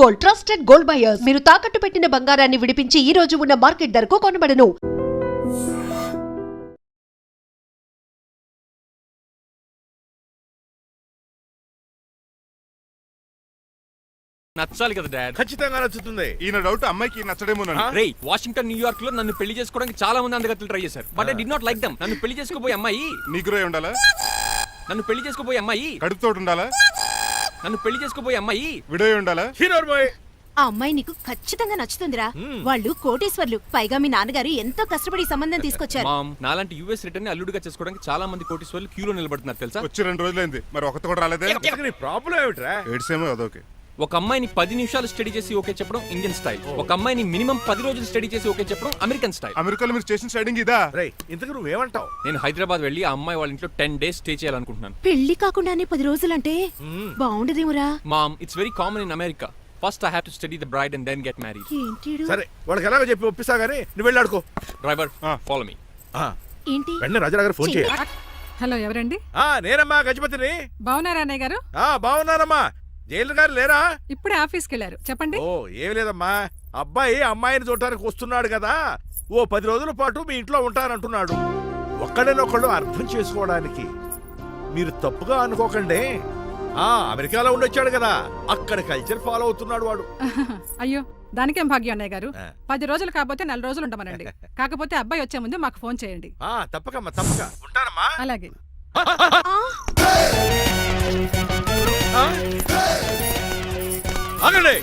Gold, trusted gold buyers. మీరు తాకట్టు పెట్టిన బంగారాన్ని విడిపించి ఈ రోజు ఉన్న మార్కెట్ ధరకు కొనబడను. నచ్చాలి కదా డాడ్. ఖచ్చితంగా నచ్చుతుంది. ఈయన డౌట్ అమ్మాయికి నచ్చడేమో. రే, వాషింగ్టన్ న్యూయార్క్ లో నన్ను పెళ్లి చేసుకోవడానికి చాలా మంది అందగత్తలు ట్రై చేశారు. But I did not like them. నన్ను పెళ్లి చేసుకోబోయే అమ్మాయి నీకురై ఉండాలా? నన్ను పెళ్లి చేసుకోబోయే అమ్మాయి కడుపుతోటి ఉండాలా? నన్ను పెళ్లి చేసుకోబోయే అమ్మాయి విడోయ్ ఉండాలా? Hero boy. ఆ అమ్మాయి నీకు ఖచ్చితంగా నచ్చుతుందిరా. వాళ్ళు కోటీశ్వర్లు, పైగా మీ నాన్నగారు ఎంతో కష్టపడి సంబంధం తీసుకొచ్చారు. మామ్, నాలాంటి యుఎస్ రిటర్న్ ని అల్లుడిగా చేసుకోవడానికి చాలా మంది కోటీశ్వర్లు క్యూలో నిలబడుతున్నారు తెలుసా? వచ్చి 2 రోజులైంది, మరి ఒకటి కూడా రాలేదే. నీ ప్రాబ్లం ఏమిట్రా? ఏడ్సేమో అదొకే. ఒక అమ్మాయిని 10 నిమిషాలు స్టడీ చేసి ఓకే చెప్పడం ఇండియన్ స్టైల్. ఒక అమ్మాయిని మినిమం 10 రోజులు స్టడీ చేసి ఓకే చెప్పడం అమెరికన్ స్టైల్. అమెరికాలో మీరు చేసిన స్టైడింగ్ ఇదా? రేయ్, ఇంతకు నువ్వేమంటావు? నేను హైదరాబాద్ వెళ్ళి ఆ అమ్మాయి వాళ్ళ ఇంట్లో 10 days స్టే చేయాలనుకుంటున్నాను. పెళ్లి కాకుండానే 10 రోజులంటే బాగుండదేమురా? Mom, it's very common in America. First I have to study the bride and then get married. ఏంటిడు? సరే, వాళ్ళకి ఎలాగో చెప్పి ఒప్పిస్తా గానీ నువ్వు వెళ్ళి ఆడుకో. Driver, follow me. ఏంటి? వెంటనే రాజారావు గారు ఫోన్ చేయ. హలో, ఎవరండి? నేనమ్మా గజపతిని. బాగున్నారా అన్నయ్య గారు? బాగున్నానమ్మా. జైలు గారు లేరా? ఇప్పుడే ఆఫీస్కి వెళ్ళారు. చెప్పండి. ఓ, ఏమి లేదమ్మా. అబ్బాయి అమ్మాయిని చూడటానికి వస్తున్నాడు కదా, ఓ 10 రోజుల పాటు మీ ఇంట్లో ఉంటానంటున్నాడు. ఒక్కడనొక్కడు అర్థం చేసుకోవడానికి మీరు తప్పుగా అనుకోకండి. అమెరికాలో ఉండొచ్చాడు కదా, అక్కడ కల్చర్ ఫాలో అవుతున్నాడు వాడు. అయ్యో, దానికేం భాగ్యం అన్నయ్య గారు. 10 రోజులు కాకపోతే 4 రోజులు ఉంటామనండి. కాకపోతే అబ్బాయి వచ్చే ముందు మాకు ఫోన్ చేయండి. తప్పకమ్మా, తప్పక ఉంటానమ్మా. అలాగే. ఆగండి.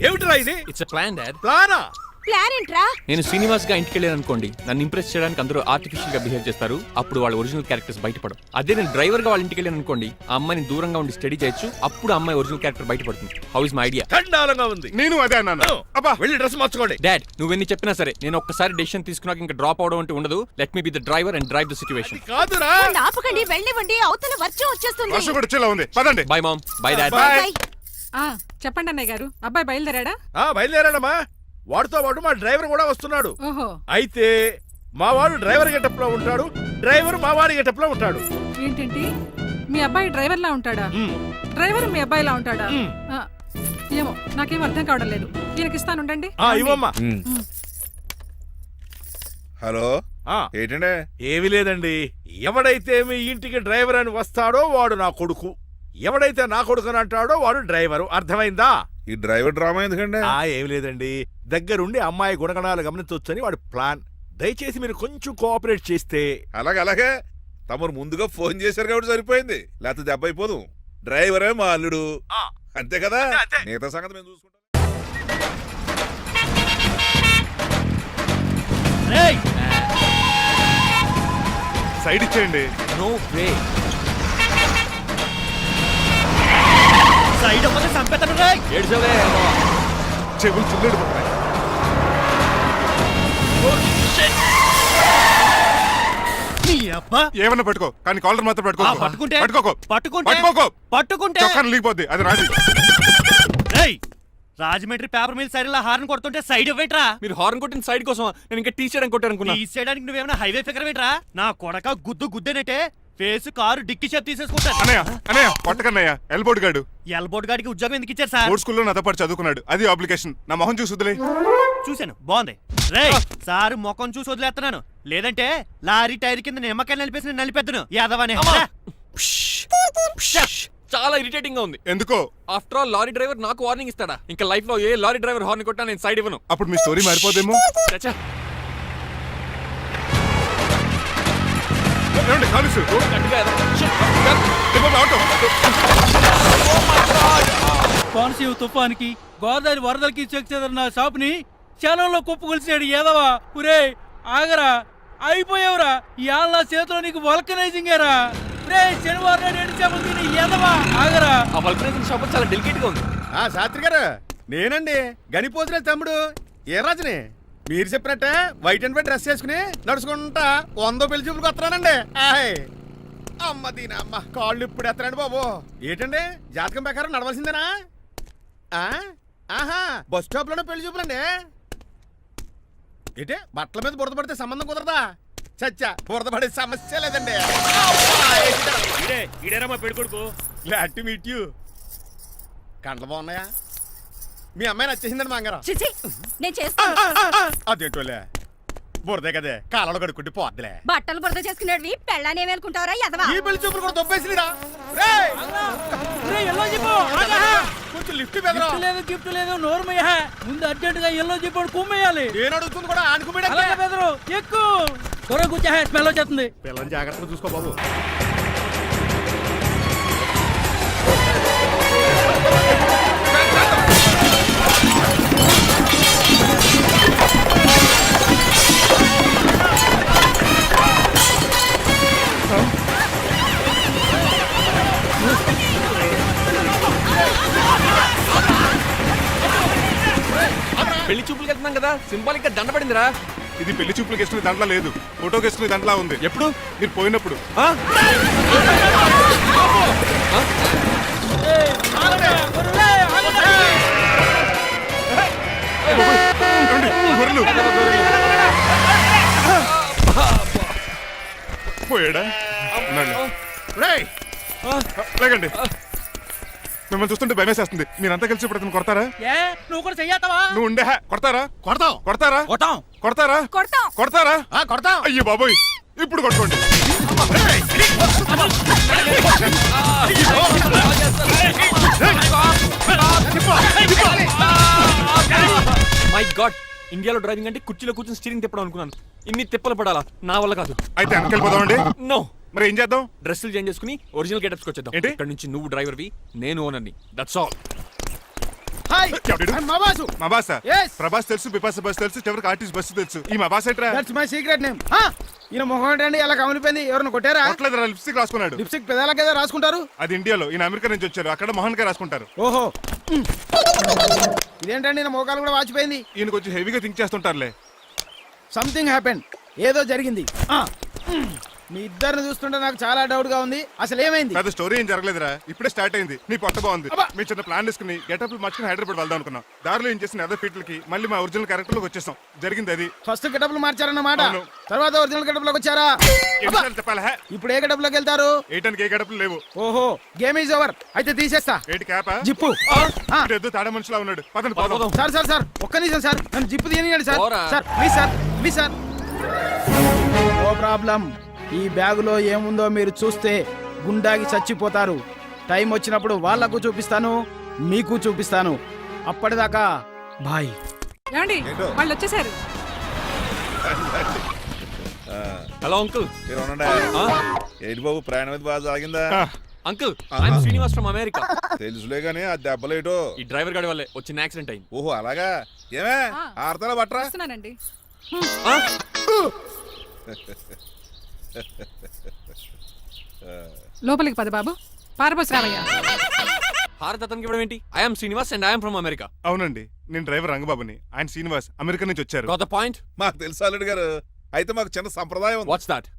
ఏమిటిరా ఇది? It's a plan dad. ప్లానా? ప్లాన్ ఏంట్రా? నేను శ్రీనివాస్ గా ఇంటికి వెళ్ళాను అనుకోండి, నన్ను ఇంప్రెస్ చేయడానికి అందరూ ఆర్టిఫిషియల్ గా బిహేవ్ చేస్తారు. అప్పుడు వాళ్ళ ఒరిజినల్ క్యారెక్టర్స్ బయటపడవు. అదే నేను డ్రైవర్ గా వాళ్ళ ఇంటికి వెళ్ళాను అనుకోండి, ఆ అమ్మాయిని దూరంగా ఉండి స్టడీ చేయొచ్చు. అప్పుడు ఆ అమ్మాయి ఒరిజినల్ క్యారెక్టర్ బయటపడుతుంది. How is my idea? చండాలంగా ఉంది. నేను అదే అన్నాను. అబ్బా, వెళ్ళి డ్రెస్ మార్చుకోండి. డాడ్, నువ్వెన్ని చెప్పినా సరే నేను ఒక్కసారి డెసిషన్ తీసుకున్నాక ఇంకా డ్రాప్ అవడం అంటూ ఉండదు. Let me be the driver and drive the situation. కాదురా, ఆపకండి, వెళ్ళివ్వండి. అవతల వర్షం వచ్చేస్తుంది. వర్షం కూడా వచ్చేలా ఉంది. పదండి. Bye mom, bye dad. Bye. చెప్పండి అన్నయ్య గారు, అబ్బాయి బయలుదేరాడా? బయలుదేరాడమ్మా. వాడితో పాటు మా డ్రైవర్ కూడా వస్తున్నాడు. ఓహో, అయితే మా వాడు డ్రైవర్ గెటప్ లో ఉంటాడు, డ్రైవర్ మా వాడి గెటప్ లో ఉంటాడు. ఏంటంటి? మీ అబ్బాయి డ్రైవర్ లా ఉంటాడా? డ్రైవర్ మీ అబ్బాయిలా ఉంటాడా? ఏమో, నాకేం అర్థం కావడం లేదు. ఈయనకి ఇస్తాను, ఉండండి. ఇవ్వమ్మా. హలో, ఏంటంటే? ఏమీ లేదండి. ఎవడైతే మీ ఇంటికి డ్రైవర్ అని వస్తాడో వాడు నా కొడుకు, ఎవడైతే నా కొడుకు అని అంటాడో వాడు డ్రైవరు. అర్థమైందా? ఈ డ్రైవర్ డ్రామా ఎందుకంటే? ఏమి లేదండి, దగ్గరుండి అమ్మాయి గుణగణాలు గమనించవచ్చని వాడి ప్లాన్. దయచేసి మీరు కొంచెం కోఆపరేట్ చేస్తే. అలాగే తమరు ముందుగా ఫోన్ చేశారు కాబట్టి సరిపోయింది, లేకపోతే దెబ్బ అయిపోదు. డ్రైవరే మా అల్లుడు, అంతే కదా? మిగతా సంగతి మేము చూసుకుంటాం. సైడ్ ఇచ్చేయండి. No way. సైడ్ అవ్వక సంపేతను రే. ఏడ్చవే. చెవులు చిల్లుడు పడుతున్నాయి. ఏమన్నా పట్టుకో, కానీ కాలర్ మాత్రం పట్టుకుంటే చొక్కాను లీగిపోద్ది. అది రాజీ. రాజమండ్రి పేపర్ మిల్ సైడ్ లా హార్న్ కొడుతుంటే సైడ్ ఇవ్వేట్రా? మీరు హార్న్ కొట్టిన సైడ్ కోసం నేను ఇంకా టీ చేయడానికి కొట్టారనుకున్నా. టీ చేయడానికి నువ్వేమైనా హైవే ఫిగర్ వేట్రా? నా కొడక గుద్దేనట్టే ఫేస్ కారు డిక్కి షేప్ తీసేసుకుంటాను. అన్నయ్య పట్టకన్నయ్య. ఎల్బోర్డ్ గాడు. ఎల్బోర్డ్ గాడికి ఉద్యోగం ఎందుకు ఇచ్చారు సార్? బోర్డ్ స్కూల్లో నాతో పాటు చదువుకున్నాడు. అది అప్లికేషన్. నా మొహం చూసి వదిలే. చూశాను, బాగుంది. రే సార్ ముఖం చూసి వదిలేస్తున్నాను, లేదంటే లారీ టైర్ కింద నిమ్మకాయ నలిపేసి నలిపేద్దును యాదవనే. చాలా ఇరిటేటింగ్ గా ఉంది. ఎందుకో? ఆఫ్టర్ ఆల్ లారీ డ్రైవర్ నాకు వార్నింగ్ ఇస్తాడా? ఇంకా లైఫ్ లో ఏ లారీ డ్రైవర్ హార్న్ కొట్టా నేను సైడ్ ఇవ్వను. అప్పుడు మీ స్టోరీ మారిపోదేమో. కోనసీమ తుఫానికి, గోదావరి వరదలకి చెక్ చెదరిన షాప్ ని క్షణంలో కుప్పకొలిసాడు ఏదవా. పురే ఆగరా, అయిపోయావురా. ఇవాళ నా చేతిలో నీకు వల్కనైజింగ్ ఏరా. రే శనివారం నాడు ఎండు చేపలు తిని ఏదవా ఆగరా. ఆ వల్కనైజింగ్ షాప్ చాలా డెలికేట్ గా ఉంది. శాస్త్రి గారు, నేనండి గనిపోతున్న తమ్ముడు ఏ రాజుని. మీరు చెప్పినట్టే వైట్ అండ్ వైట్ డ్రెస్ వేసుకుని నడుచుకుంటా 100 పెళ్లి చూపులకు వస్తున్నానండి. అమ్మ దీనమ్మ, కాళ్ళు ఇప్పుడు ఎత్తనండి బాబు. ఏంటండి జాతకం ప్రకారం నడవలసిందేనా? బస్ స్టాప్ లోనే పెళ్లి చూపులండి. ఏంటే బట్టల మీద బురద పడితే సంబంధం కుదరదా? చచ్చా, బురద పడే సమస్య లేదండి. ఇదేరా మా పెళ్ళికొడుకు. Glad to meet you. కంటలు బాగున్నాయా? మీ అమ్మాయి నచ్చేసిందండి మంగారం. చిచి నేను చేస్తాను. అదేంటోలే బురదే కదే కాలంలో కడుక్కుంటే పోద్దులే. బట్టలు బురద చేసుకునేవి పెళ్ళాన్ని ఏమేలుకుంటావరా ఎదవా? ఈ పెళ్లి చూపులు కూడా దొబ్బేసిరా. ఎల్లో జీపు కొంచెం లిఫ్ట్ బెదరా. గిఫ్ట్ లేదు నోర్మయ్య ముందు అర్జెంట్ గా ఎల్లో జీపు కుమ్మేయాలి. నేను అడుగుతుంది కూడా ఆనుకుపోయాడు. అలాగే బెదరు ఎక్కు త్వర కూర్చో స్మెల్ వచ్చేస్తుంది. పిల్లని జాగ్రత్తగా చూసుకో బాబు. పెళ్లి చూపులకి వెళ్తున్నాం కదా సింబాలిక్ గా దండ పడిందిరా. ఇది పెళ్లి చూపులకు వేసుకునే దాంట్లో లేదు, ఫోటోకి వేసుకునే దాంట్లో ఉంది. ఎప్పుడు? మీరు పోయినప్పుడు. గొర్రెలు. పోయాడా? ఉన్నాడు. లేకండి, మిమ్మల్ని చూస్తుంటే భయమేసేస్తుంది. మీరంతా కలిసి ఇప్పుడు అతను కొడతారా? ఏ నువ్వు కూడా చెయ్యతావా? నువ్వు ఉండే కొడతారా? కొడతాం కొడతారా? కొట్టాం కొడతారా? కొడతాం. కొడతారా? కొడతాం. అయ్యో బాబోయ్, ఇప్పుడు కొట్టుకోండి. మై గాడ్, ఇండియాలో డ్రైవింగ్ అంటే కుర్చీలో కూర్చొని స్టీరింగ్ తిప్పడం అనుకున్నాను. ఇన్ని తిప్పలు పడాలా? నా వల్ల కాదు. అయితే వెనకెళ్ళిపోదామండి. నో, మరి ఏం చేద్దాం? డ్రెస్సులు చేంజ్ చేసుకుని ఒరిజినల్ గెటప్స్కి వచ్చేద్దాం. ఏంటి? ఇక్కడ నుంచి నువ్వు డ్రైవర్వి, నేను ఓనర్ని. That's all. హాయ్ ఎవడు? మా బాసు. మా బాస. Yes. ప్రభాస్ తెలుసు, బిపాస బస్ తెలుసు, చివరికి ఆర్టిస్ట్ బస్సు తెలుసు. ఈ మా బాస్ ఏంట్రా? That's my secret name. ఈయన మొహం ఏంటండి అలా కమిలిపోయింది? ఎవరిని కొట్టారా? కొట్టలేదురా, లిప్స్టిక్ రాసుకున్నాడు. లిప్స్టిక్ పెదాల కదా రాసుకుంటారు. అది ఇండియాలో, ఈయన అమెరికా నుంచి వచ్చారు. అక్కడ మోహన్ గారు రాసుకుంటారు. ఓహో, ఇదేంటండి నా మోకాలు కూడా వాచిపోయింది. ఈయన కొంచెం హెవీగా థింక్ చేస్తుంటారులే. సంథింగ్ హ్యాపెన్, ఏదో జరిగింది. మీ ఇద్దరిని చూస్తుంటే నాకు చాలా డౌట్ గా ఉంది. అసలు ఏమైంది? పెద్ద స్టోరీ ఏం జరగలేదురా, ఇప్పుడే స్టార్ట్ అయింది. నీ పొట్ట బాగుంది. అబ్బా. మీ చిన్న ప్లాన్ వేసుకుని గెటప్లు మార్చుకుని హైదరాబాద్ వెళ్దాం అనుకున్నాం. దారిలో ఏం చేసిన అదర్ ఫీట్లకి మళ్ళీ మా ఒరిజినల్ క్యారెక్టర్ లోకి వచ్చేసాం. జరిగింది అది. ఫస్ట్ గెటప్లు మార్చారన్నమాట. అవును. తర్వాత ఒరిజినల్ గెటప్ లోకి వచ్చారా? ఎన్నిసార్లు చెప్పాలా? ఇప్పుడు ఏ గెటప్ లోకి వెళ్తారు? ఏటానికి ఏ గెటప్లు లేవు. ఓహో, గేమ్ ఈజ్ ఓవర్. అయితే తీసేస్తా. ఏటి క్యాపా? జిప్పు. ఏదో తాడ మనుషులా ఉన్నాడు. పదండి పోదాం. సార్ సార్ సార్ ఒక్క నిమిషం సార్, నన్ను జిప్పు తీయనియండి సార్. పోరా. Sir please sir, please sir. No problem. ఈ బ్యాగులో ఏముందో మీరు చూస్తే గుండాకి చచ్చిపోతారు. టైం వచ్చినప్పుడు వాళ్లకు చూపిస్తాను, మీకు చూపిస్తాను. అప్పటిదాకా బాయ్. ఏమండి ఏంటో? వాళ్ళు వచ్చేసారు. Hello uncle. మీరు ఉండండి. ఏంటి బాబు, ప్రయాణం అయితే బాగా సాగిందా? Uncle, I'm Srinivas from America. తెలుసులే గానీ ఆ దెబ్బలేటో. ఈ డ్రైవర్ గాడి వల్లే వచ్చిన యాక్సిడెంట్ అయింది. ఓహో అలాగా. ఏమే ఆడతారా బట్రా? వస్తున్నానండి. లోపలికి పద బాబు. పారబోసి రావయ్యా. భారత్ అతనికి ఇవ్వడం ఏంటి? I'm Srinivas and I'm from America. అవునండి, నేను డ్రైవర్ రంగబాబుని. ఆయన శ్రీనివాస్ అమెరికా నుంచి వచ్చారు. Got the point? మాకు తెలుసు అల్లుడు గారు. అయితే మాకు చిన్న సంప్రదాయం ఉంది. What's that?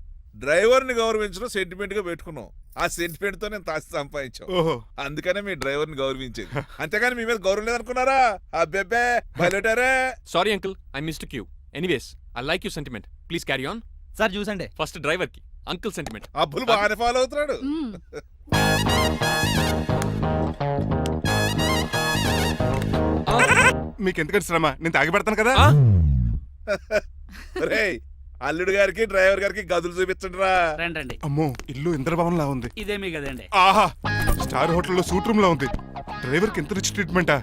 డ్రైవర్ ని గౌరవించడం సెంటిమెంట్ గా పెట్టుకున్నాం. ఆ సెంటిమెంట్ తో నేను తాసి సంపాదించాం. ఓహో, అందుకనే మీ డ్రైవర్ ని గౌరవించేది. అంతేగాని మీ మీద గౌరవం లేదనుకున్నారా? అబ్బెబ్బే బయలుటారే. Sorry uncle, I mistake you. Anyways, I like you sentiment. Please carry on. Sir చూసండి. ఫస్ట్ డ్రైవర్ కి అంకుల్ సెంటిమెంట్. అబ్బులు బాగానే ఫాలో అవుతున్నాడు. మ్మ్. మీకు ఎందుకంటే శ్రమ, నేను తాగి పెడతాను కదా. రేయ్, అల్లుడు గారికి డ్రైవర్ గారికి గదులు చూపించండి రా. రండి. అమ్మో, ఇల్లు ఇంద్రభవన్ లా ఉంది. ఇదేమీ కదండి. ఆహా, స్టార్ హోటల్లో సూట్ రూమ్ లా ఉంది. డ్రైవర్ కి ఎంత రిచ్ ట్రీట్మెంటా.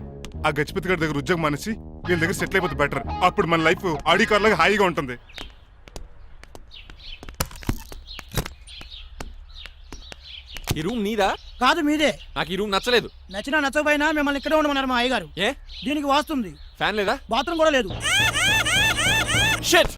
ఆ గజపతి గారి దగ్గర ఉద్యోగం మానేసి వీళ్ళ దగ్గర సెటిల్ అయిపోతే బెటర్. అప్పుడు మన లైఫ్ ఆడి కార్ లాగా హాయిగా ఉంటుంది. ఈ రూమ్ నీదా? కాదు మీదే. నాకు ఈ రూమ్ నచ్చలేదు. నచ్చినా నచ్చకపోయినా మిమ్మల్ని ఇక్కడే ఉండమన్నారు మా అయ్యగారు. ఏ దీనికి వాస్తుంది. ఫ్యాన్ లేదా? బాత్రూమ్ కూడా లేదు. షిట్.